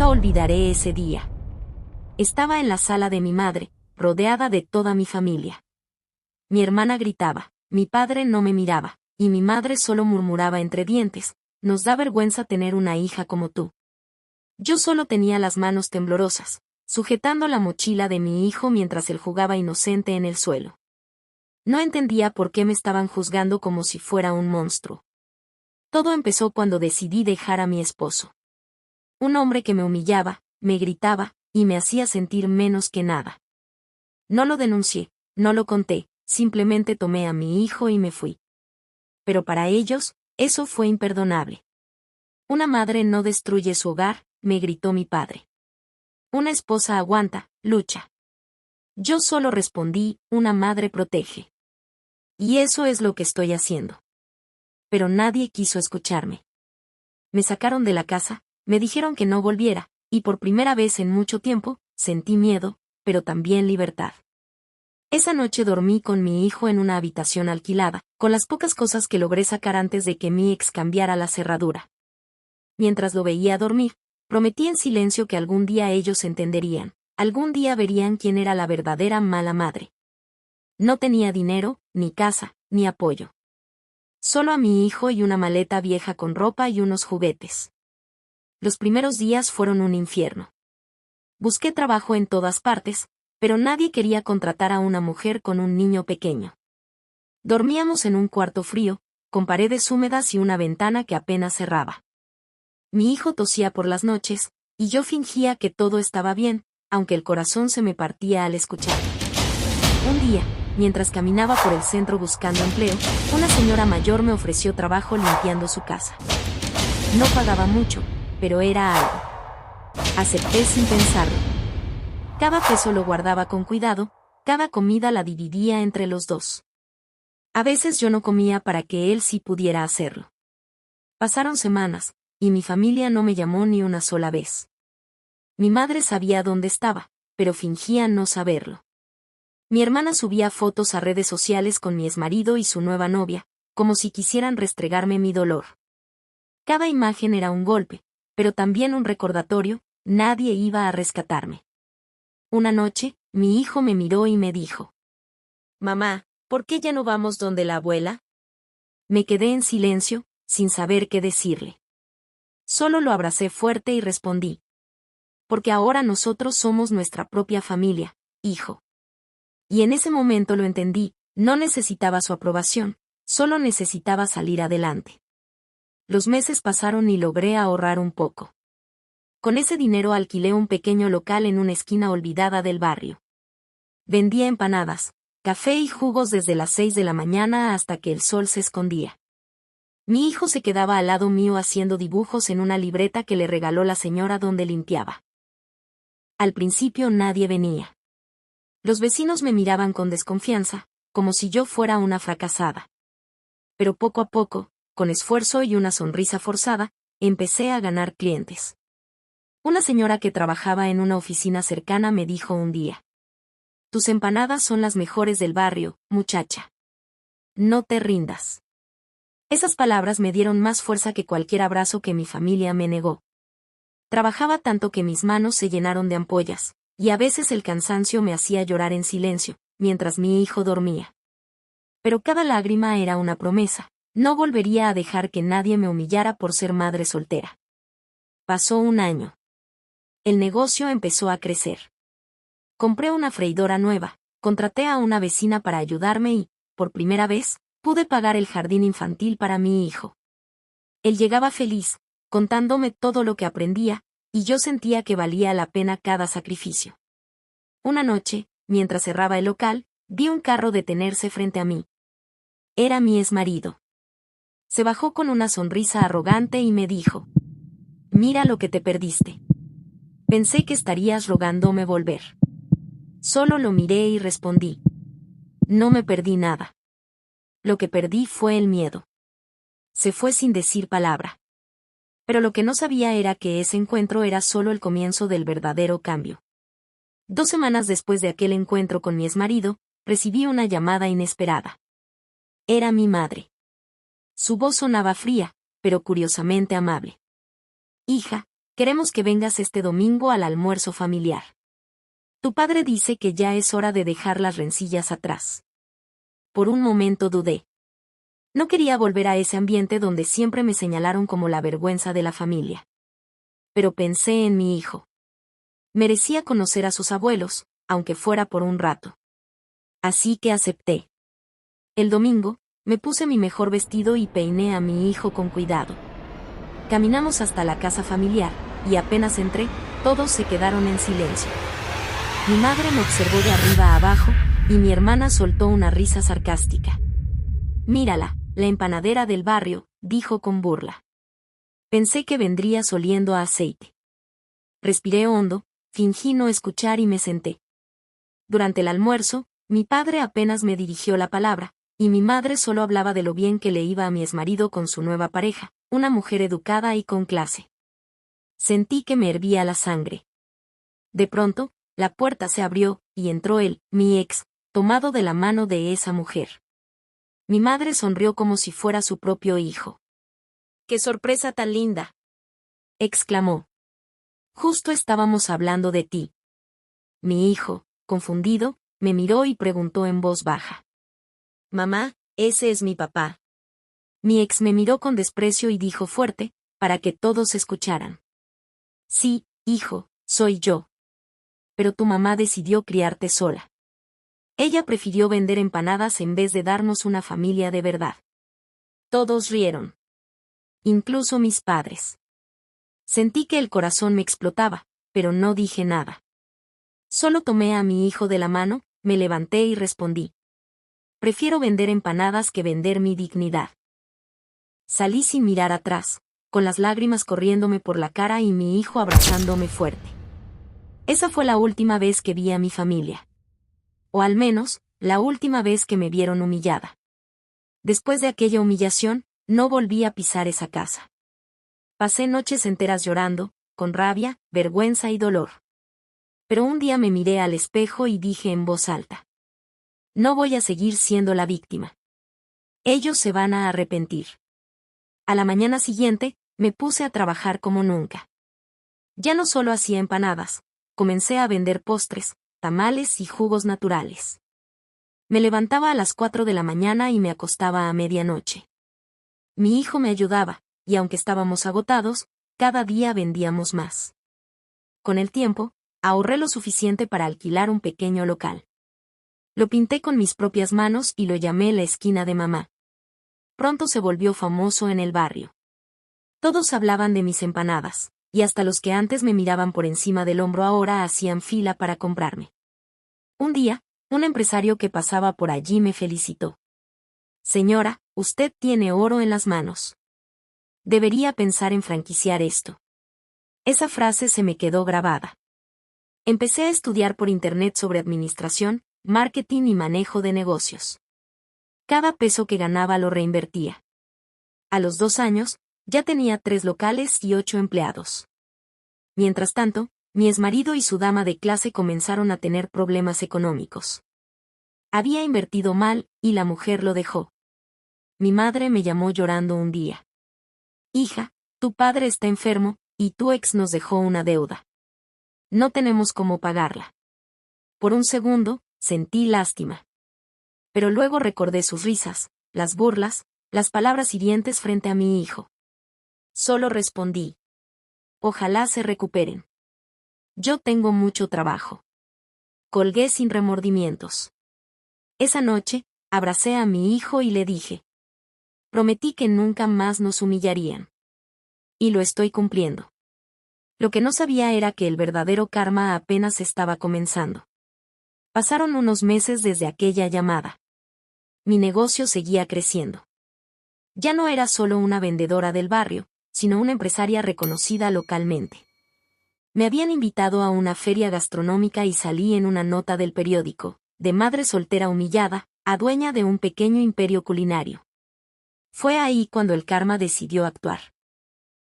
Nunca olvidaré ese día. Estaba en la sala de mi madre, rodeada de toda mi familia. Mi hermana gritaba, mi padre no me miraba, y mi madre solo murmuraba entre dientes, nos da vergüenza tener una hija como tú. Yo solo tenía las manos temblorosas, sujetando la mochila de mi hijo mientras él jugaba inocente en el suelo. No entendía por qué me estaban juzgando como si fuera un monstruo. Todo empezó cuando decidí dejar a mi esposo. Un hombre que me humillaba, me gritaba, y me hacía sentir menos que nada. No lo denuncié, no lo conté, simplemente tomé a mi hijo y me fui. Pero para ellos, eso fue imperdonable. Una madre no destruye su hogar, me gritó mi padre. Una esposa aguanta, lucha. Yo solo respondí, una madre protege. Y eso es lo que estoy haciendo. Pero nadie quiso escucharme. Me sacaron de la casa, me dijeron que no volviera, y por primera vez en mucho tiempo, sentí miedo, pero también libertad. Esa noche dormí con mi hijo en una habitación alquilada, con las pocas cosas que logré sacar antes de que mi ex cambiara la cerradura. Mientras lo veía dormir, prometí en silencio que algún día ellos entenderían, algún día verían quién era la verdadera mala madre. No tenía dinero, ni casa, ni apoyo. Solo a mi hijo y una maleta vieja con ropa y unos juguetes. Los primeros días fueron un infierno. Busqué trabajo en todas partes, pero nadie quería contratar a una mujer con un niño pequeño. Dormíamos en un cuarto frío, con paredes húmedas y una ventana que apenas cerraba. Mi hijo tosía por las noches, y yo fingía que todo estaba bien, aunque el corazón se me partía al escuchar. Un día, mientras caminaba por el centro buscando empleo, una señora mayor me ofreció trabajo limpiando su casa. No pagaba mucho, pero era algo. Acepté sin pensarlo. Cada peso lo guardaba con cuidado, cada comida la dividía entre los dos. A veces yo no comía para que él sí pudiera hacerlo. Pasaron semanas, y mi familia no me llamó ni una sola vez. Mi madre sabía dónde estaba, pero fingía no saberlo. Mi hermana subía fotos a redes sociales con mi exmarido y su nueva novia, como si quisieran restregarme mi dolor. Cada imagen era un golpe, pero también un recordatorio, nadie iba a rescatarme. Una noche, mi hijo me miró y me dijo: «Mamá, ¿por qué ya no vamos donde la abuela?» Me quedé en silencio, sin saber qué decirle. Solo lo abracé fuerte y respondí: «Porque ahora nosotros somos nuestra propia familia, hijo». Y en ese momento lo entendí, no necesitaba su aprobación, solo necesitaba salir adelante. Los meses pasaron y logré ahorrar un poco. Con ese dinero alquilé un pequeño local en una esquina olvidada del barrio. Vendía empanadas, café y jugos desde las 6 de la mañana hasta que el sol se escondía. Mi hijo se quedaba al lado mío haciendo dibujos en una libreta que le regaló la señora donde limpiaba. Al principio nadie venía. Los vecinos me miraban con desconfianza, como si yo fuera una fracasada. Pero poco a poco, con esfuerzo y una sonrisa forzada, empecé a ganar clientes. Una señora que trabajaba en una oficina cercana me dijo un día: «Tus empanadas son las mejores del barrio, muchacha. No te rindas». Esas palabras me dieron más fuerza que cualquier abrazo que mi familia me negó. Trabajaba tanto que mis manos se llenaron de ampollas, y a veces el cansancio me hacía llorar en silencio, mientras mi hijo dormía. Pero cada lágrima era una promesa, no volvería a dejar que nadie me humillara por ser madre soltera. Pasó un año. El negocio empezó a crecer. Compré una freidora nueva, contraté a una vecina para ayudarme y, por primera vez, pude pagar el jardín infantil para mi hijo. Él llegaba feliz, contándome todo lo que aprendía, y yo sentía que valía la pena cada sacrificio. Una noche, mientras cerraba el local, vi un carro detenerse frente a mí. Era mi exmarido. Se bajó con una sonrisa arrogante y me dijo: «Mira lo que te perdiste». Pensé que estarías rogándome volver. Solo lo miré y respondí: «No me perdí nada. Lo que perdí fue el miedo». Se fue sin decir palabra. Pero lo que no sabía era que ese encuentro era solo el comienzo del verdadero cambio. 2 semanas después de aquel encuentro con mi exmarido, recibí una llamada inesperada. Era mi madre. Su voz sonaba fría, pero curiosamente amable. «Hija, Queremos que vengas este domingo al almuerzo familiar. Tu padre dice que ya es hora de dejar las rencillas atrás. Por un momento dudé. No quería volver a ese ambiente donde siempre me señalaron como la vergüenza de la familia. Pero pensé en mi hijo. Merecía conocer a sus abuelos, aunque fuera por un rato. Así que acepté. El domingo, me puse mi mejor vestido y peiné a mi hijo con cuidado. Caminamos hasta la casa familiar, y apenas entré, todos se quedaron en silencio. Mi madre me observó de arriba a abajo, y mi hermana soltó una risa sarcástica. Mírala, la empanadera del barrio, dijo con burla. Pensé que vendrías oliendo a aceite. Respiré hondo, fingí no escuchar y me senté. Durante el almuerzo, mi padre apenas me dirigió la palabra, y mi madre solo hablaba de lo bien que le iba a mi exmarido con su nueva pareja, una mujer educada y con clase. Sentí que me hervía la sangre. De pronto, la puerta se abrió, y entró él, mi ex, tomado de la mano de esa mujer. Mi madre sonrió como si fuera su propio hijo. ¡Qué sorpresa tan linda!, exclamó. Justo estábamos hablando de ti. Mi hijo, confundido, me miró y preguntó en voz baja. Mamá, ese es mi papá. Mi ex me miró con desprecio y dijo fuerte, para que todos escucharan. Sí, hijo, soy yo. Pero tu mamá decidió criarte sola. Ella prefirió vender empanadas en vez de darnos una familia de verdad. Todos rieron. Incluso mis padres. Sentí que el corazón me explotaba, pero no dije nada. Solo tomé a mi hijo de la mano, me levanté y respondí. Prefiero vender empanadas que vender mi dignidad. Salí sin mirar atrás, con las lágrimas corriéndome por la cara y mi hijo abrazándome fuerte. Esa fue la última vez que vi a mi familia. O al menos, la última vez que me vieron humillada. Después de aquella humillación, no volví a pisar esa casa. Pasé noches enteras llorando, con rabia, vergüenza y dolor. Pero un día me miré al espejo y dije en voz alta. No voy a seguir siendo la víctima. Ellos se van a arrepentir. A la mañana siguiente, me puse a trabajar como nunca. Ya no solo hacía empanadas, comencé a vender postres, tamales y jugos naturales. Me levantaba a las 4 de la mañana y me acostaba a medianoche. Mi hijo me ayudaba, y aunque estábamos agotados, cada día vendíamos más. Con el tiempo, ahorré lo suficiente para alquilar un pequeño local. Lo pinté con mis propias manos y lo llamé la esquina de mamá. Pronto se volvió famoso en el barrio. Todos hablaban de mis empanadas, y hasta los que antes me miraban por encima del hombro ahora hacían fila para comprarme. Un día, un empresario que pasaba por allí me felicitó. Señora, usted tiene oro en las manos. Debería pensar en franquiciar esto. Esa frase se me quedó grabada. Empecé a estudiar por internet sobre administración, marketing y manejo de negocios. Cada peso que ganaba lo reinvertía. A los 2 años, ya tenía 3 locales y 8 empleados. Mientras tanto, mi exmarido y su dama de clase comenzaron a tener problemas económicos. Había invertido mal, y la mujer lo dejó. Mi madre me llamó llorando un día. Hija, tu padre está enfermo, y tu ex nos dejó una deuda. No tenemos cómo pagarla. Por un segundo, sentí lástima. Pero luego recordé sus risas, las burlas, las palabras hirientes frente a mi hijo. Solo respondí. Ojalá se recuperen. Yo tengo mucho trabajo. Colgué sin remordimientos. Esa noche, abracé a mi hijo y le dije. Prometí que nunca más nos humillarían. Y lo estoy cumpliendo. Lo que no sabía era que el verdadero karma apenas estaba comenzando. Pasaron unos meses desde aquella llamada. Mi negocio seguía creciendo. Ya no era solo una vendedora del barrio, sino una empresaria reconocida localmente. Me habían invitado a una feria gastronómica y salí en una nota del periódico, de madre soltera humillada, a dueña de un pequeño imperio culinario. Fue ahí cuando el karma decidió actuar.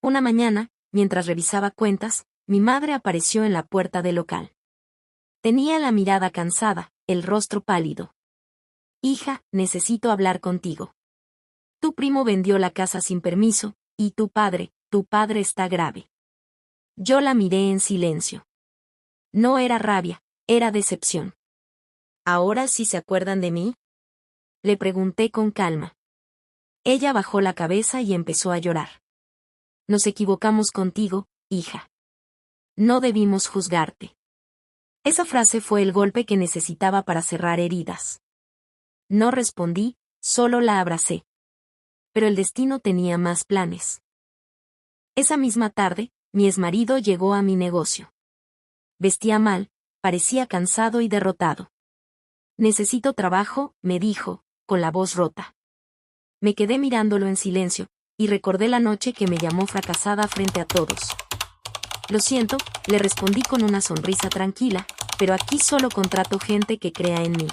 Una mañana, mientras revisaba cuentas, mi madre apareció en la puerta del local. Tenía la mirada cansada, el rostro pálido. Hija, necesito hablar contigo. Tu primo vendió la casa sin permiso, y tu padre está grave. Yo la miré en silencio. No era rabia, era decepción. ¿Ahora sí se acuerdan de mí? Le pregunté con calma. Ella bajó la cabeza y empezó a llorar. Nos equivocamos contigo, hija. No debimos juzgarte. Esa frase fue el golpe que necesitaba para cerrar heridas. No respondí, solo la abracé. Pero el destino tenía más planes. Esa misma tarde, mi exmarido llegó a mi negocio. Vestía mal, parecía cansado y derrotado. Necesito trabajo, me dijo, con la voz rota. Me quedé mirándolo en silencio, y recordé la noche que me llamó fracasada frente a todos. Lo siento, le respondí con una sonrisa tranquila, pero aquí solo contrato gente que crea en mí.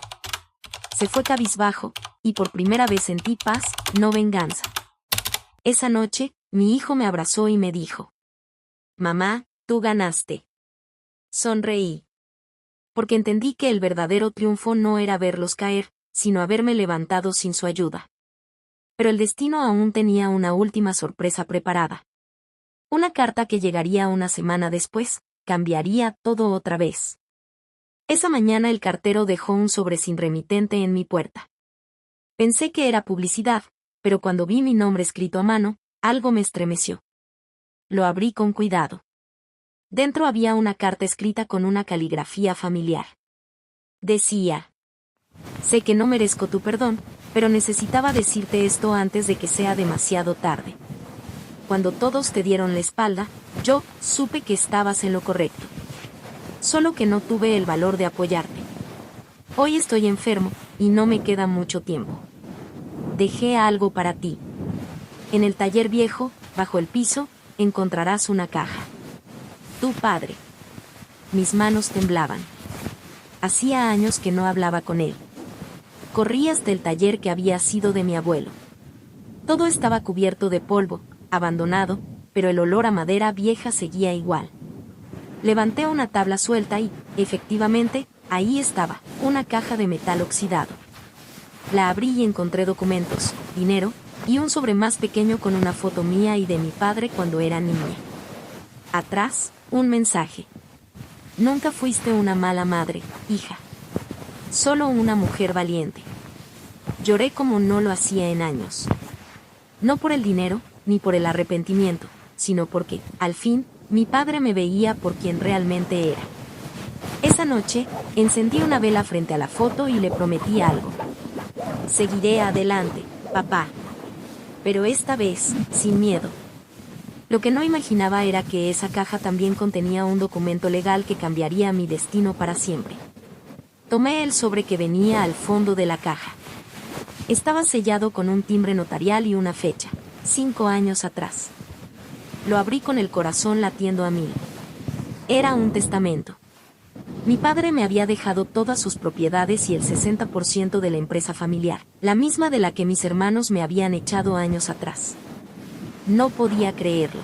Se fue cabizbajo, y por primera vez sentí paz, no venganza. Esa noche, mi hijo me abrazó y me dijo: Mamá, tú ganaste. Sonreí. Porque entendí que el verdadero triunfo no era verlos caer, sino haberme levantado sin su ayuda. Pero el destino aún tenía una última sorpresa preparada. Una carta que llegaría una semana después, cambiaría todo otra vez. Esa mañana el cartero dejó un sobre sin remitente en mi puerta. Pensé que era publicidad, pero cuando vi mi nombre escrito a mano, algo me estremeció. Lo abrí con cuidado. Dentro había una carta escrita con una caligrafía familiar. Decía: sé que no merezco tu perdón, pero necesitaba decirte esto antes de que sea demasiado tarde. Cuando todos te dieron la espalda, yo supe que estabas en lo correcto. Solo que no tuve el valor de apoyarte. Hoy estoy enfermo, y no me queda mucho tiempo. Dejé algo para ti. En el taller viejo, bajo el piso, encontrarás una caja. Tu padre. Mis manos temblaban. Hacía años que no hablaba con él. Corrí hasta el taller que había sido de mi abuelo. Todo estaba cubierto de polvo, abandonado, pero el olor a madera vieja seguía igual. Levanté una tabla suelta y, efectivamente, ahí estaba, una caja de metal oxidado. La abrí y encontré documentos, dinero, y un sobre más pequeño con una foto mía y de mi padre cuando era niña. Atrás, un mensaje. Nunca fuiste una mala madre, hija. Solo una mujer valiente. Lloré como no lo hacía en años. No por el dinero, ni por el arrepentimiento, sino porque, al fin, mi padre me veía por quien realmente era. Esa noche, encendí una vela frente a la foto y le prometí algo. Seguiré adelante, papá. Pero esta vez, sin miedo. Lo que no imaginaba era que esa caja también contenía un documento legal que cambiaría mi destino para siempre. Tomé el sobre que venía al fondo de la caja. Estaba sellado con un timbre notarial y una fecha, 5 años atrás. Lo abrí con el corazón latiendo a mil. Era un testamento. Mi padre me había dejado todas sus propiedades y el 60% de la empresa familiar, la misma de la que mis hermanos me habían echado años atrás. No podía creerlo.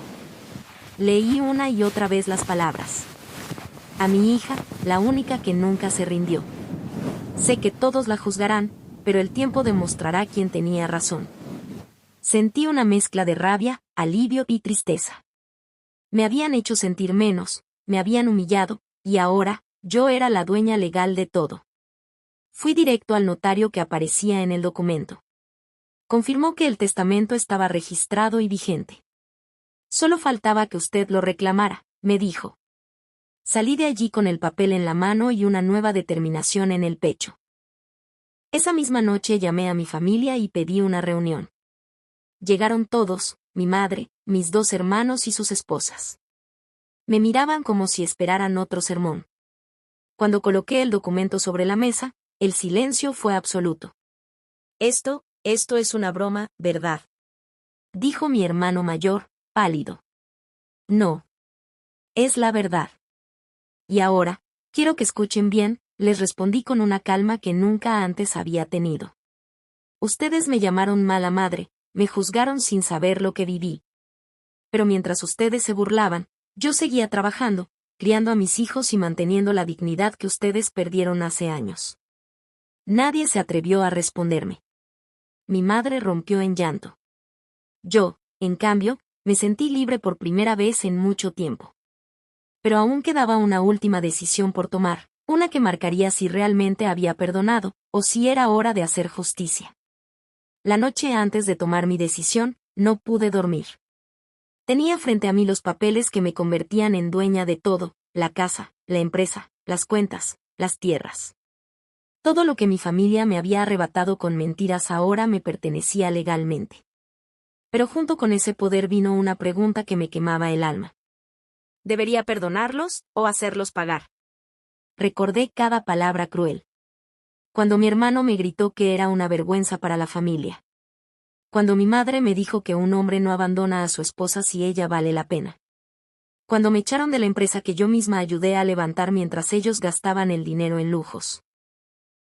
Leí una y otra vez las palabras. A mi hija, la única que nunca se rindió. Sé que todos la juzgarán, pero el tiempo demostrará quién tenía razón. Sentí una mezcla de rabia, alivio y tristeza. Me habían hecho sentir menos, me habían humillado, y ahora, yo era la dueña legal de todo. Fui directo al notario que aparecía en el documento. Confirmó que el testamento estaba registrado y vigente. Solo faltaba que usted lo reclamara, me dijo. Salí de allí con el papel en la mano y una nueva determinación en el pecho. Esa misma noche llamé a mi familia y pedí una reunión. Llegaron todos, mi madre, mis 2 hermanos y sus esposas. Me miraban como si esperaran otro sermón. Cuando coloqué el documento sobre la mesa, el silencio fue absoluto. Esto es una broma, ¿verdad? Dijo mi hermano mayor, pálido. No. Es la verdad. Y ahora, quiero que escuchen bien, les respondí con una calma que nunca antes había tenido. Ustedes me llamaron mala madre, me juzgaron sin saber lo que viví. Pero mientras ustedes se burlaban, yo seguía trabajando, criando a mis hijos y manteniendo la dignidad que ustedes perdieron hace años. Nadie se atrevió a responderme. Mi madre rompió en llanto. Yo, en cambio, me sentí libre por primera vez en mucho tiempo. Pero aún quedaba una última decisión por tomar, una que marcaría si realmente había perdonado, o si era hora de hacer justicia. La noche antes de tomar mi decisión, no pude dormir. Tenía frente a mí los papeles que me convertían en dueña de todo, la casa, la empresa, las cuentas, las tierras. Todo lo que mi familia me había arrebatado con mentiras ahora me pertenecía legalmente. Pero junto con ese poder vino una pregunta que me quemaba el alma. ¿Debería perdonarlos o hacerlos pagar? Recordé cada palabra cruel. Cuando mi hermano me gritó que era una vergüenza para la familia. Cuando mi madre me dijo que un hombre no abandona a su esposa si ella vale la pena. Cuando me echaron de la empresa que yo misma ayudé a levantar mientras ellos gastaban el dinero en lujos.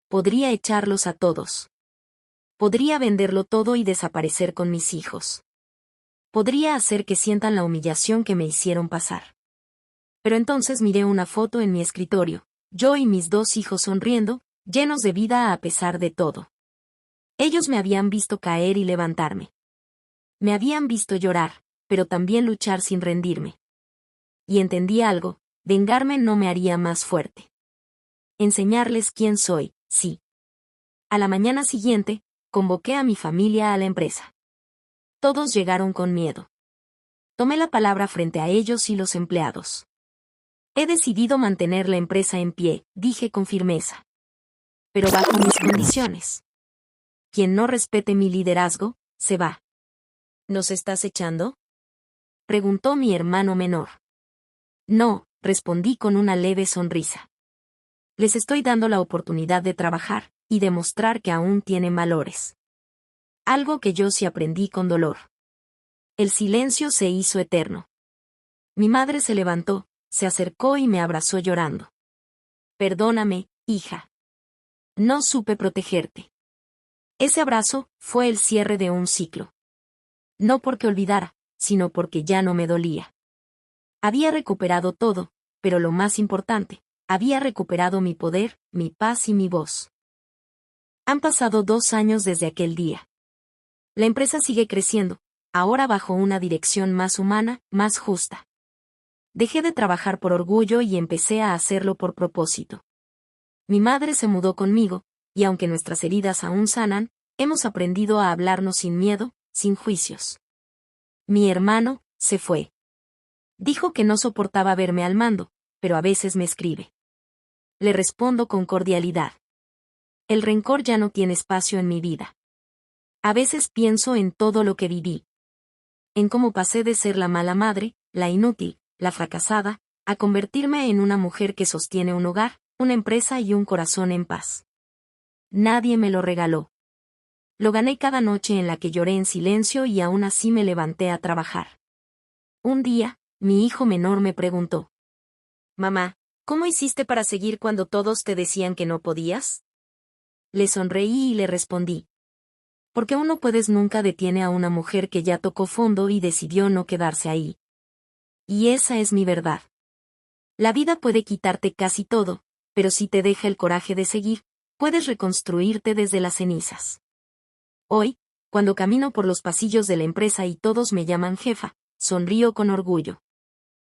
Podría echarlos a todos. Podría venderlo todo y desaparecer con mis hijos. Podría hacer que sientan la humillación que me hicieron pasar. Pero entonces miré una foto en mi escritorio, yo y mis 2 hijos sonriendo, llenos de vida a pesar de todo. Ellos me habían visto caer y levantarme. Me habían visto llorar, pero también luchar sin rendirme. Y entendí algo, vengarme no me haría más fuerte. Enseñarles quién soy, sí. A la mañana siguiente, convoqué a mi familia a la empresa. Todos llegaron con miedo. Tomé la palabra frente a ellos y los empleados. He decidido mantener la empresa en pie, dije con firmeza. Pero bajo mis condiciones. Quien no respete mi liderazgo, se va. ¿Nos estás echando? Preguntó mi hermano menor. No, respondí con una leve sonrisa. Les estoy dando la oportunidad de trabajar, y demostrar que aún tienen valores. Algo que yo sí aprendí con dolor. El silencio se hizo eterno. Mi madre se levantó, se acercó y me abrazó llorando. Perdóname, hija. No supe protegerte. Ese abrazo fue el cierre de un ciclo. No porque olvidara, sino porque ya no me dolía. Había recuperado todo, pero lo más importante, había recuperado mi poder, mi paz y mi voz. Han pasado 2 años desde aquel día. La empresa sigue creciendo, ahora bajo una dirección más humana, más justa. Dejé de trabajar por orgullo y empecé a hacerlo por propósito. Mi madre se mudó conmigo, y aunque nuestras heridas aún sanan, hemos aprendido a hablarnos sin miedo, sin juicios. Mi hermano se fue. Dijo que no soportaba verme al mando, pero a veces me escribe. Le respondo con cordialidad. El rencor ya no tiene espacio en mi vida. A veces pienso en todo lo que viví. En cómo pasé de ser la mala madre, la inútil, la fracasada, a convertirme en una mujer que sostiene un hogar, una empresa y un corazón en paz. Nadie me lo regaló. Lo gané cada noche en la que lloré en silencio y aún así me levanté a trabajar. Un día, mi hijo menor me preguntó. Mamá, ¿cómo hiciste para seguir cuando todos te decían que no podías? Le sonreí y le respondí. Porque uno puedes nunca detiene a una mujer que ya tocó fondo y decidió no quedarse ahí. Y esa es mi verdad. La vida puede quitarte casi todo, pero si te deja el coraje de seguir, puedes reconstruirte desde las cenizas. Hoy, cuando camino por los pasillos de la empresa y todos me llaman jefa, sonrío con orgullo.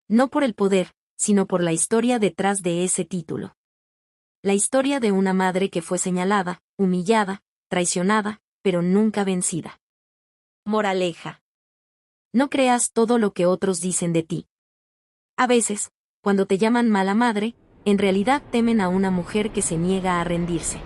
No por el poder, sino por la historia detrás de ese título. La historia de una madre que fue señalada, humillada, traicionada, pero nunca vencida. Moraleja. No creas todo lo que otros dicen de ti. A veces, cuando te llaman mala madre, en realidad temen a una mujer que se niega a rendirse.